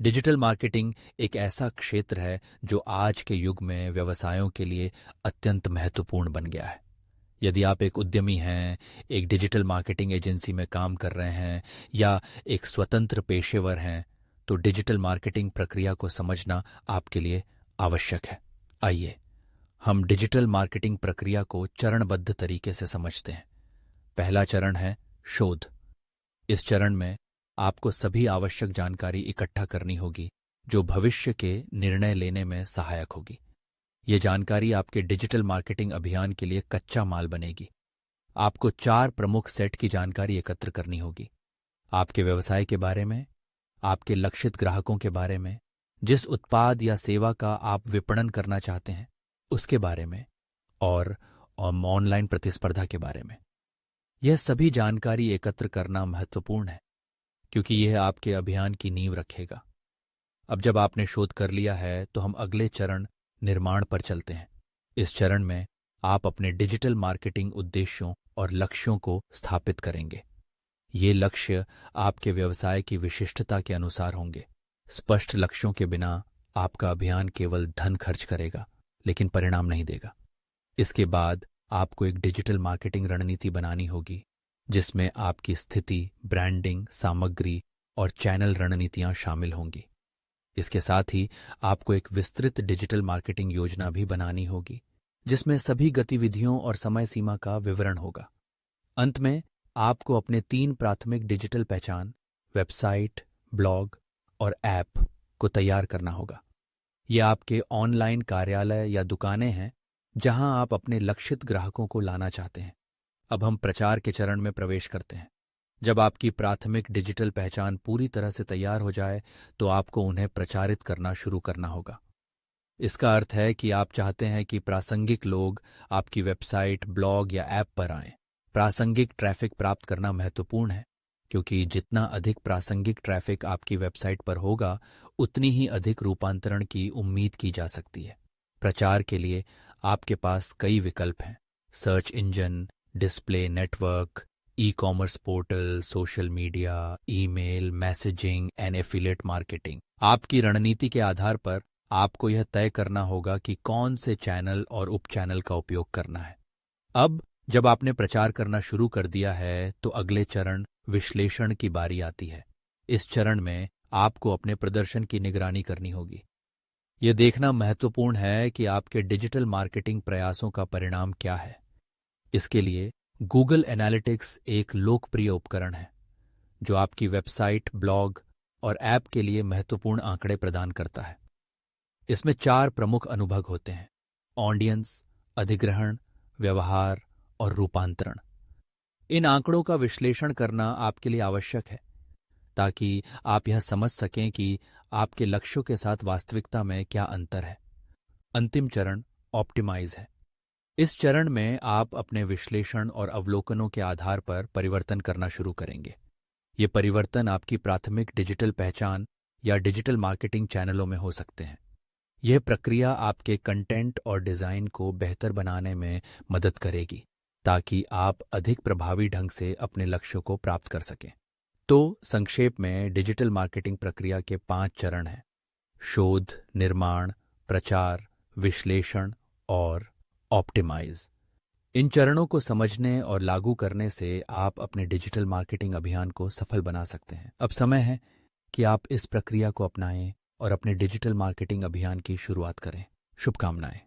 Digital marketing एक ऐसा क्षेत्र है जो आज के युग में व्यवसायों के लिए अत्यंत महत्वपूर्ण बन गया है। यदि आप एक उद्यमी हैं, एक डिजिटल मार्केटिंग एजेंसी में काम कर रहे हैं या एक स्वतंत्र पेशेवर हैं, तो डिजिटल मार्केटिंग प्रक्रिया को समझना आपके लिए आवश्यक है। आइए हम डिजिटल मार्केटिंग प्रक्रिया को चरणबद्ध तरीके से समझते हैं। पहला चरण है शोध। इस चरण में आपको सभी आवश्यक जानकारी इकट्ठा करनी होगी जो भविष्य के निर्णय लेने में सहायक होगी। ये जानकारी आपके डिजिटल मार्केटिंग अभियान के लिए कच्चा माल बनेगी। आपको 4 प्रमुख सेट की जानकारी एकत्र करनी होगी। आपके व्यवसाय के बारे में, आपके लक्षित ग्राहकों के बारे में, जिस उत्पाद या सेवा का आप विपणन करना चाहते हैं उसके बारे में और ऑनलाइन प्रतिस्पर्धा के बारे में। यह सभी जानकारी एकत्र करना महत्वपूर्ण है क्योंकि यह आपके अभियान की नींव रखेगा। अब जब आपने शोध कर लिया है तो हम अगले चरण निर्माण पर चलते हैं। इस चरण में आप अपने डिजिटल मार्केटिंग उद्देश्यों और लक्ष्यों को स्थापित करेंगे। ये लक्ष्य आपके व्यवसाय की विशिष्टता के अनुसार होंगे। स्पष्ट लक्ष्यों के बिना आपका अभियान केवल धन खर्च करेगा लेकिन परिणाम नहीं देगा। इसके बाद आपको एक डिजिटल मार्केटिंग रणनीति बनानी होगी जिसमें आपकी स्थिति, ब्रांडिंग, सामग्री और चैनल रणनीतियां शामिल होंगी। इसके साथ ही आपको एक विस्तृत डिजिटल मार्केटिंग योजना भी बनानी होगी जिसमें सभी गतिविधियों और समय सीमा का विवरण होगा। अंत में आपको अपने 3 प्राथमिक डिजिटल पहचान, वेबसाइट, ब्लॉग और ऐप को तैयार करना होगा। ये आपके ऑनलाइन कार्यालय या दुकानें हैं जहां आप अपने लक्षित ग्राहकों को लाना चाहते हैं। अब हम प्रचार के चरण में प्रवेश करते हैं। जब आपकी प्राथमिक डिजिटल पहचान पूरी तरह से तैयार हो जाए तो आपको उन्हें प्रचारित करना शुरू करना होगा। इसका अर्थ है कि आप चाहते हैं कि प्रासंगिक लोग आपकी वेबसाइट, ब्लॉग या ऐप पर आएं। प्रासंगिक ट्रैफिक प्राप्त करना महत्वपूर्ण है क्योंकि जितना अधिक प्रासंगिक ट्रैफिक आपकी वेबसाइट पर होगा उतनी ही अधिक रूपांतरण की उम्मीद की जा सकती है। प्रचार के लिए आपके पास कई विकल्प हैं: search engine, display network, e-commerce portal, social media, email, messaging and affiliate marketing. आपकी रणनीति के आधार पर आपको यह तय करना होगा कि कौन से चैनल और उप चैनल का उपयोग करना है। अब जब आपने प्रचार करना शुरू कर दिया है तो अगले चरण विश्लेषण की बारी आती है। इस चरण में आपको अपने प्रदर्शन की निगरानी करनी होगी। यह देखना महत्वपूर्ण है कि आपके डिजिटल मार्केटिंग प्रयासों का परिणाम क्या है। इसके लिए गूगल एनालिटिक्स एक लोकप्रिय उपकरण है जो आपकी वेबसाइट, ब्लॉग और ऐप के लिए महत्वपूर्ण आंकड़े प्रदान करता है। इसमें 4 प्रमुख अनुभाग होते हैं: ऑडियंस, अधिग्रहण, व्यवहार और रूपांतरण। इन आंकड़ों का विश्लेषण करना आपके लिए आवश्यक है ताकि आप यह समझ सकें कि आपके लक्ष्यों के साथ वास्तविकता में क्या अंतर है। अंतिम चरण ऑप्टिमाइज है। इस चरण में आप अपने विश्लेषण और अवलोकनों के आधार पर परिवर्तन करना शुरू करेंगे। ये परिवर्तन आपकी प्राथमिक डिजिटल पहचान या डिजिटल मार्केटिंग चैनलों में हो सकते हैं। यह प्रक्रिया आपके कंटेंट और डिज़ाइन को बेहतर बनाने में मदद करेगी ताकि आप अधिक प्रभावी ढंग से अपने लक्ष्यों को प्राप्त कर सकें। तो संक्षेप में डिजिटल मार्केटिंग प्रक्रिया के 5 चरण हैं: शोध, निर्माण, प्रचार, विश्लेषण और ऑप्टिमाइज। इन चरणों को समझने और लागू करने से आप अपने डिजिटल मार्केटिंग अभियान को सफल बना सकते हैं। अब समय है कि आप इस प्रक्रिया को अपनाएं और अपने डिजिटल मार्केटिंग अभियान की शुरुआत करें। शुभकामनाएं।